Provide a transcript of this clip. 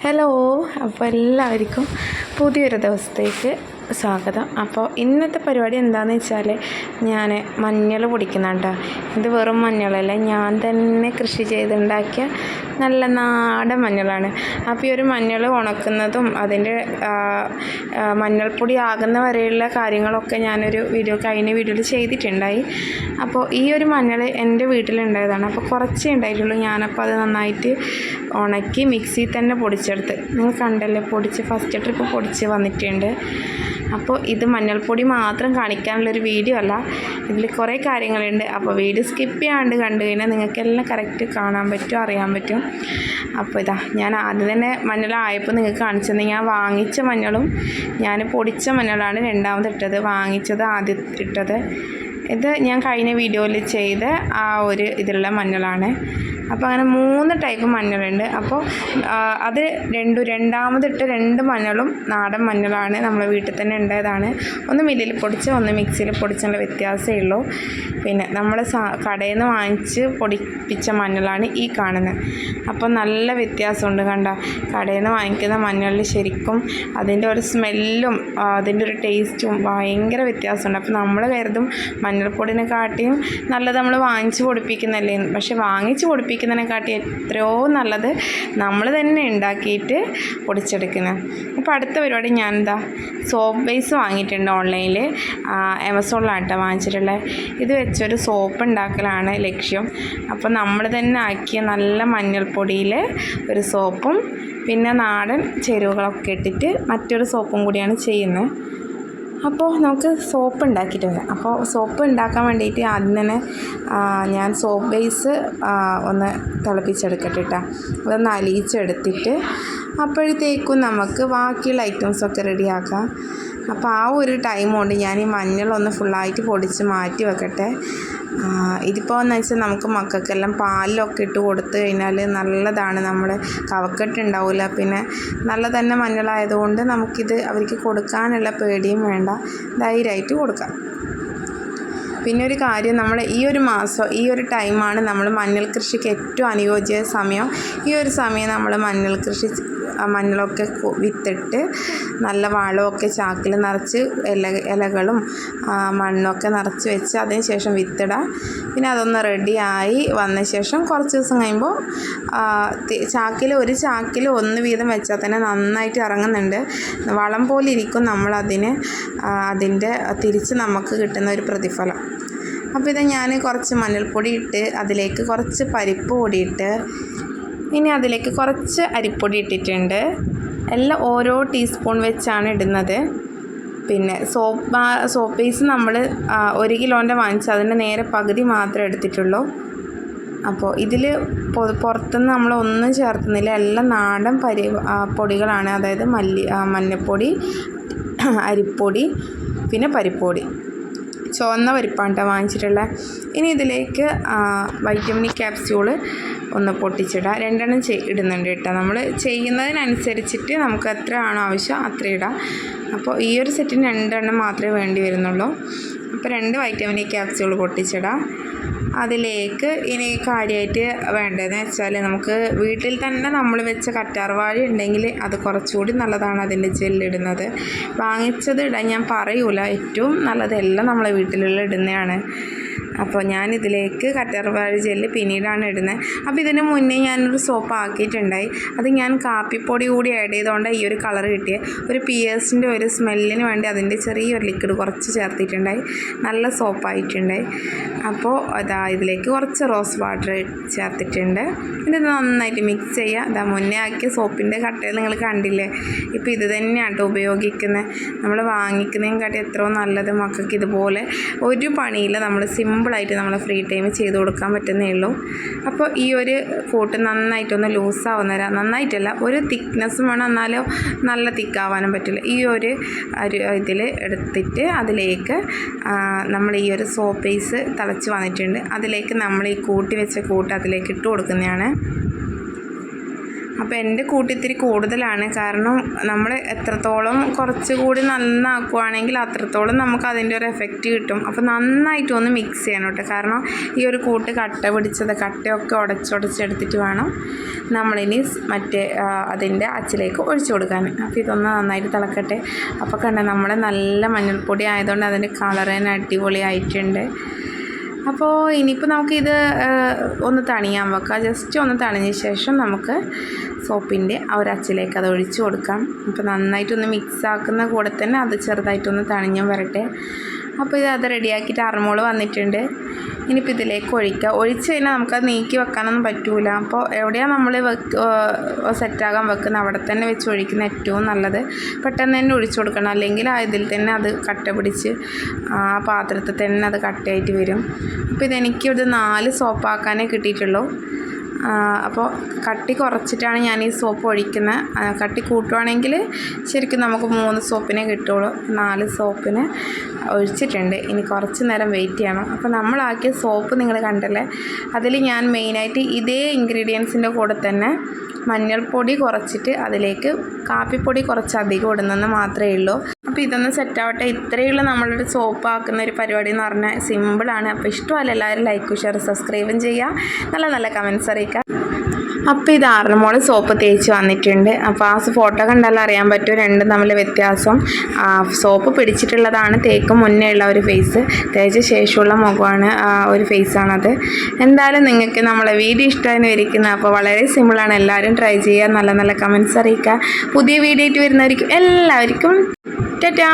Hello, അപ്പോൾ എല്ലാവർക്കും പുതിയൊരു ദിവസത്തേക്ക് സ്വാഗതം. അപ്പോൾ ഇന്നത്തെ പരിപാടി എന്താണെന്ന് വെച്ചാൽ ഞാൻ മഞ്ഞൾ പൊടിക്കുന്നുണ്ട്. ഇത് വെറും മഞ്ഞളല്ല, ഞാൻ തന്നെ കൃഷി ചെയ്തുണ്ടാക്കിയ നല്ല നാടൻ മഞ്ഞളാണ്. അപ്പോൾ ഈ ഒരു മഞ്ഞൾ ഉണക്കുന്നതും അതിൻ്റെ മഞ്ഞൾപ്പൊടി ആകുന്ന വരെയുള്ള കാര്യങ്ങളൊക്കെ ഞാനൊരു കഴിഞ്ഞ വീഡിയോയിൽ ചെയ്തിട്ടുണ്ടായി. അപ്പോൾ ഈ ഒരു മഞ്ഞൾ എൻ്റെ വീട്ടിലുണ്ടായതാണ്. അപ്പോൾ കുറച്ചേ ഉണ്ടായിട്ടുള്ളൂ. ഞാനപ്പോൾ അത് നന്നായിട്ട് ഉണക്കി മിക്സിയിൽ തന്നെ പൊടിച്ചെടുത്ത്, നിങ്ങൾ കണ്ടല്ലേ, പൊടിച്ച് ഫസ്റ്റ് ട്രിപ്പ് പൊടിച്ച് വന്നിട്ടുണ്ട്. അപ്പോൾ ഇത് മഞ്ഞൾപ്പൊടി മാത്രം കാണിക്കാനുള്ളൊരു വീഡിയോ അല്ല, ഇതിൽ കുറേ കാര്യങ്ങളുണ്ട്. അപ്പോൾ വീഡിയോ സ്കിപ്പ് ചെയ്യാണ്ട് കണ്ടു കഴിഞ്ഞാൽ നിങ്ങൾക്കെല്ലാം കറക്റ്റ് കാണാൻ പറ്റും, അറിയാൻ പറ്റും. അപ്പോൾ ഇതാ ഞാൻ ആദ്യം തന്നെ മഞ്ഞളായപ്പോൾ നിങ്ങൾക്ക് കാണിച്ചത് ഞാൻ വാങ്ങിച്ച മഞ്ഞളും ഞാൻ പൊടിച്ച മഞ്ഞളാണ് രണ്ടാമത് ഇട്ടത്. വാങ്ങിച്ചത് ആദ്യം ഇട്ടത്. ഇത് ഞാൻ കഴിഞ്ഞ വീഡിയോയിൽ ചെയ്ത ആ ഒരു ഇതിലുള്ള മഞ്ഞളാണ്. അപ്പോൾ അങ്ങനെ 3 ടൈപ്പ് മഞ്ഞളുണ്ട്. അപ്പോൾ അത് രണ്ടാമതിട്ട് 2 മഞ്ഞളും നാടൻ മഞ്ഞളാണ്, നമ്മളെ വീട്ടിൽ തന്നെ ഉണ്ടായതാണ്. ഒന്ന് മില്ലിൽ പൊടിച്ച് ഒന്ന് മിക്സിയിൽ പൊടിച്ചുള്ള വ്യത്യാസമേ ഉള്ളൂ. പിന്നെ നമ്മൾ കടയിൽ നിന്ന് വാങ്ങിച്ച് പൊടിപ്പിച്ച മഞ്ഞളാണ് ഈ കാണുന്നത്. അപ്പോൾ നല്ല വ്യത്യാസമുണ്ട്, കണ്ട. കടയിൽ നിന്ന് വാങ്ങിക്കുന്ന മഞ്ഞളിൽ ശരിക്കും അതിൻ്റെ ഒരു സ്മെല്ലും അതിൻ്റെ ഒരു ടേസ്റ്റും ഭയങ്കര വ്യത്യാസമുണ്ട്. അപ്പോൾ നമ്മൾ കരുതും മഞ്ഞൾപ്പൊടിനെക്കാട്ടിയും നല്ലത് നമ്മൾ വാങ്ങിച്ച് പൊടിപ്പിക്കുന്നല്ലേ. പക്ഷെ വാങ്ങിച്ച് പൊടിപ്പിക്കുന്നതിനെക്കാട്ടി എത്രയോ നല്ലത് നമ്മൾ തന്നെ ഉണ്ടാക്കിയിട്ട് പൊടിച്ചെടുക്കുന്നത്. അപ്പോൾ അടുത്ത പരിപാടി ഞാൻ സോപ്പ് ബേസ് വാങ്ങിയിട്ടുണ്ട് ഓൺലൈനിൽ, ആമസോണിലാട്ടോ വാങ്ങിച്ചിട്ടുള്ളത്. ഇത് വെച്ചൊരു സോപ്പ് ഉണ്ടാക്കലാണ് ലക്ഷ്യം. അപ്പോൾ നമ്മൾ തന്നെ ആക്കിയ നല്ല മഞ്ഞൾപ്പൊടിയിൽ ഒരു സോപ്പും പിന്നെ നാടൻ ചേരുവകളൊക്കെ ഇട്ടിട്ട് മറ്റൊരു സോപ്പും കൂടിയാണ് ചെയ്യുന്നത്. അപ്പോൾ നമുക്ക് സോപ്പ് ഉണ്ടാക്കിയിട്ട് വരാം. അപ്പോൾ സോപ്പ് ഉണ്ടാക്കാൻ വേണ്ടിയിട്ട് ആദ്യം തന്നെ ഞാൻ സോപ്പ് ബേസ് ഒന്ന് തിളപ്പിച്ചെടുക്കട്ടെ കേട്ടോ. അതൊന്ന് അലിയിച്ചെടുത്തിട്ട് അപ്പോഴത്തേക്കും നമുക്ക് ബാക്കിയുള്ള ഐറ്റംസൊക്കെ റെഡിയാക്കാം. അപ്പോൾ ആ ഒരു ടൈം കൊണ്ട് ഞാൻ ഈ മഞ്ഞളൊന്ന് ഫുള്ളായിട്ട് പൊടിച്ച് മാറ്റി വെക്കട്ടെ. ഇതിപ്പോൾ എന്ന് വെച്ചാൽ നമുക്ക് മക്കൾക്കെല്ലാം പാലിലൊക്കെ ഇട്ട് കൊടുത്തു കഴിഞ്ഞാൽ നല്ലതാണ്. നമ്മൾ കഫക്കെട്ട് ഉണ്ടാവില്ല. പിന്നെ നല്ല തന്നെ മഞ്ഞളായതുകൊണ്ട് നമുക്കിത് അവർക്ക് കൊടുക്കാനുള്ള പേടിയും വേണ്ട, ധൈര്യമായിട്ട് കൊടുക്കാം. പിന്നെ ഒരു കാര്യം, നമ്മൾ ഈ ഒരു മാസം ഈ ഒരു ടൈമാണ് നമ്മൾ മഞ്ഞൾ കൃഷിക്ക് ഏറ്റവും അനുയോജ്യ സമയം. ഈ ഒരു സമയം നമ്മൾ മഞ്ഞളൊക്കെ വിത്തിട്ട് നല്ല വളമൊക്കെ ചാക്കിൽ നിറച്ച് ഇലകളും മണ്ണൊക്കെ നിറച്ച് വെച്ച് അതിന് ശേഷം വിത്തിടുക. പിന്നെ അതൊന്ന് റെഡിയായി വന്ന ശേഷം കുറച്ച് ദിവസം കഴിയുമ്പോൾ ഒരു ചാക്കിൽ 1 വീതം വെച്ചാൽ തന്നെ നന്നായിട്ട് ഇറങ്ങുന്നുണ്ട്. വളം പോലെ ഇരിക്കും അതിൻ്റെ തിരിച്ച് നമുക്ക് കിട്ടുന്ന ഒരു പ്രതിഫലം. അപ്പോൾ ഇത് ഞാൻ കുറച്ച് മഞ്ഞൾപ്പൊടി ഇട്ട് അതിലേക്ക് കുറച്ച് പരിപ്പ് പൊടി ഇട്ട് ഇനി അതിലേക്ക് കുറച്ച് അരിപ്പൊടി ഇട്ടിട്ടുണ്ട്. എല്ലാം ഓരോ ടീസ്പൂൺ വെച്ചാണ് ഇടുന്നത്. പിന്നെ സോപ്പ് ബേസ് നമ്മൾ 1 കിലോൻ്റെ വാങ്ങിച്ച് അതിൻ്റെ നേരെ പകുതി മാത്രമേ എടുത്തിട്ടുള്ളൂ. അപ്പോൾ ഇതിൽ പുറത്തുനിന്ന് നമ്മളൊന്നും ചേർത്തുന്നില്ല, എല്ലാം നാടൻ പൊടികളാണ്. അതായത് മഞ്ഞൾപ്പൊടി, അരിപ്പൊടി, പിന്നെ പരിപ്പൊടി, ചുവന്ന പരിപ്പാണ് വാങ്ങിച്ചിട്ടുള്ളത്. ഇനി ഇതിലേക്ക് വൈറ്റമിൻ ക്യാപ്സ്യൂള് ഒന്ന് പൊട്ടിച്ചിടുക. 2 ഇടുന്നുണ്ട് കേട്ടോ. നമ്മൾ ചെയ്യുന്നതിനനുസരിച്ചിട്ട് നമുക്ക് എത്ര ആണോ ആവശ്യം അത്ര ഇടാം. അപ്പോൾ ഈ ഒരു സെറ്റിന് 2 മാത്രമേ വേണ്ടി വരുന്നുള്ളൂ. അപ്പോൾ 2 വൈറ്റമിൻ ക്യാപ്സ്യൂൾ പൊട്ടിച്ചിടാം. അതിലേക്ക് ഇനി കാര്യമായിട്ട് വേണ്ടതെന്ന് വെച്ചാൽ നമുക്ക് വീട്ടിൽ തന്നെ നമ്മൾ വെച്ച കറ്റാർവാഴ ഉണ്ടെങ്കിൽ അത് കുറച്ചുകൂടി നല്ലതാണ് അതിൻ്റെ ജെല്ലിടുന്നത്. വാങ്ങിച്ചത് ഇടാൻ ഞാൻ പറയൂല, ഏറ്റവും നല്ലതെല്ലാം നമ്മളെ വീട്ടിലുള്ള ഇടുന്നതാണ്. അപ്പോൾ ഞാനിതിലേക്ക് കറ്റാർവാഴ ജെല്ല് പിന്നീടാണ് ഇടുന്നത്. അപ്പോൾ ഇതിന് മുന്നേ ഞാനൊരു സോപ്പ് ആക്കിയിട്ടുണ്ടായി. അത് ഞാൻ കാപ്പിപ്പൊടി കൂടി ആഡ് ചെയ്തുകൊണ്ട് ഈ ഒരു കളർ കിട്ടിയത്. ഒരു പിയേഴ്സിൻ്റെ ഒരു സ്മെല്ലിന് വേണ്ടി അതിൻ്റെ ചെറിയൊരു ലിക്വിഡ് കുറച്ച് ചേർത്തിട്ടുണ്ടായി. നല്ല സോപ്പായിട്ടുണ്ടായി. അപ്പോൾ ഇതിലേക്ക് കുറച്ച് റോസ് വാട്ടർ ചേർത്തിട്ടുണ്ട്. ഇത് നന്നായിട്ട് മിക്സ് ചെയ്യുക. മുന്നേ ആക്കിയ സോപ്പിൻ്റെ കട്ടയിൽ നിങ്ങൾ കണ്ടില്ലേ. ഇപ്പോൾ ഇത് തന്നെയാണ് ഉപയോഗിക്കുന്നത്. നമ്മൾ വാങ്ങിക്കുന്നതിനും കാട്ടി എത്രയോ നല്ലത്. മക്കൾക്ക് ഇതുപോലെ ഒരു പണിയില്ല, നമ്മൾ സിമ്പിളായിട്ട് നമ്മൾ ഫ്രീ ടൈം ചെയ്ത് കൊടുക്കാൻ പറ്റുന്നേ ഉള്ളൂ. അപ്പോൾ ഈ ഒരു കൂട്ട് നന്നായിട്ടൊന്ന് ലൂസാവുന്നേരം, നന്നായിട്ടല്ല, ഒരു തിക്നെസ്സും വേണം, എന്നാലും നല്ല തിക്കാവാനും പറ്റില്ല. ഈ ഒരു ഇതിൽ എടുത്തിട്ട് അതിലേക്ക് നമ്മൾ ഈ ഒരു സോപ്പ് ബേസ് തിളച്ച് വന്നിട്ടുണ്ട്. അതിലേക്ക് നമ്മൾ ഈ കൂട്ടി വെച്ച കൂട്ട് അതിലേക്ക് ഇട്ട് കൊടുക്കുന്നതാണ്. അപ്പോൾ എൻ്റെ കൂട്ടിത്തിരി കൂടുതലാണ്. കാരണം നമ്മൾ എത്രത്തോളം കുറച്ചുകൂടി നന്നാക്കുവാണെങ്കിൽ അത്രത്തോളം നമുക്ക് അതിൻ്റെ ഒരു എഫക്റ്റ് കിട്ടും. അപ്പോൾ നന്നായിട്ടൊന്ന് മിക്സ് ചെയ്യണം കേട്ടോ. കാരണം ഈ ഒരു കൂട്ട് കട്ടയൊക്കെ ഉടച്ചെടുത്തിട്ട് വേണം നമ്മളിനി മറ്റേ അതിൻ്റെ അച്ചിലേക്ക് ഒഴിച്ചു കൊടുക്കാൻ. അപ്പോൾ ഇതൊന്ന് നന്നായിട്ട് തിളക്കട്ടെ. അപ്പോൾ കണ്ട നമ്മളെ നല്ല മഞ്ഞൾപ്പൊടി ആയതുകൊണ്ട് അതിൻ്റെ കളർ തന്നെ അടിപൊളിയായിട്ടുണ്ട്. അപ്പോൾ ഇനിയിപ്പോൾ നമുക്കിത് ഒന്ന് തണിയാൻ വെക്കാം. ജസ്റ്റ് ഒന്ന് തണിഞ്ഞ ശേഷം നമുക്ക് സോപ്പിൻ്റെ ആ ഒരു അച്ചിലേക്ക് അത് ഒഴിച്ചു കൊടുക്കാം. അപ്പോൾ നന്നായിട്ടൊന്ന് മിക്സ് ആക്കുന്ന കൂടെ തന്നെ അത് ചെറുതായിട്ടൊന്ന് തണിഞ്ഞും വരട്ടെ. അപ്പോൾ അത് റെഡിയാക്കിയിട്ട് അർമോൾ വന്നിട്ടുണ്ട്. ഇനിയിപ്പോൾ ഇതിലേക്ക് ഒഴിച്ച് കഴിഞ്ഞാൽ നമുക്കത് നീക്കി വെക്കാനൊന്നും പറ്റില്ല. അപ്പോൾ എവിടെയാണ് നമ്മൾ സെറ്റാകാൻ വെക്കുന്നത് അവിടെ തന്നെ വെച്ച് ഒഴിക്കുന്ന ഏറ്റവും നല്ലത്. പെട്ടെന്ന് തന്നെ ഒഴിച്ചു കൊടുക്കണം, അല്ലെങ്കിൽ ഇതിൽ തന്നെ അത് കട്ട പിടിച്ച് ആ പാത്രത്തിൽ തന്നെ അത് കട്ടയായിട്ട് വരും. അപ്പോൾ ഇതെനിക്ക് ഒരു 4 സോപ്പാക്കാനേ കിട്ടിയിട്ടുള്ളൂ. അപ്പോൾ കട്ടി കുറച്ചിട്ടാണ് ഞാൻ ഈ സോപ്പ് ഒഴിക്കുന്നത്. കട്ടി കൂട്ടുവാണെങ്കിൽ ശരിക്കും നമുക്ക് 3 സോപ്പിനെ കിട്ടുള്ളൂ. 4 സോപ്പിന് ഒഴിച്ചിട്ടുണ്ട്. ഇനി കുറച്ച് നേരം വെയിറ്റ് ചെയ്യണം. അപ്പോൾ നമ്മളാക്കിയ സോപ്പ് നിങ്ങൾ കണ്ടല്ലേ, അതിൽ ഞാൻ മെയിനായിട്ട് ഇതേ ഇൻഗ്രീഡിയൻസിൻ്റെ കൂടെ തന്നെ മഞ്ഞൾപ്പൊടി കുറച്ചിട്ട് അതിലേക്ക് കാപ്പിപ്പൊടി കുറച്ച് അധികം ഇടുന്നെന്ന് മാത്രമേ ഉള്ളൂ. അപ്പോൾ ഇതൊന്ന് സെറ്റാവട്ടെ. ഇത്രയുള്ള നമ്മളൊരു സോപ്പ് ആക്കുന്ന ഒരു പരിപാടി എന്ന് പറഞ്ഞാൽ സിമ്പിളാണ്. അപ്പോൾ ഇഷ്ടമല്ല എല്ലാവരും ലൈക്കും ഷെയർ സബ്സ്ക്രൈബും ചെയ്യുക, നല്ല കമൻറ്റ്സ് അറിയിക്കുക. അപ്പോൾ ഇത് അർമോൾ സോപ്പ് തേച്ച് വന്നിട്ടുണ്ട്. അപ്പോൾ ആ ഫോട്ടോ കണ്ടാൽ അറിയാൻ പറ്റും രണ്ടും തമ്മിൽ വ്യത്യാസം. സോപ്പ് പിടിച്ചിട്ടുള്ളതാണ് തേക്ക് മുന്നേ ഉള്ള ഒരു ഫേസ്, തേച്ച ശേഷമുള്ള മുഖമാണ് ഒരു ഫേസാണത്. എന്തായാലും നിങ്ങൾക്ക് നമ്മളെ വീഡിയോ ഇഷ്ടമായി ഇരിക്കുന്നത്. അപ്പോൾ വളരെ സിമ്പിളാണ്, എല്ലാവരും ട്രൈ ചെയ്യുക, നല്ല കമൻറ്റ്സ് അറിയിക്കുക. പുതിയ വീഡിയോ ആയിട്ട് വരുന്നവർക്കും എല്ലാവർക്കും ടാറ്റാ.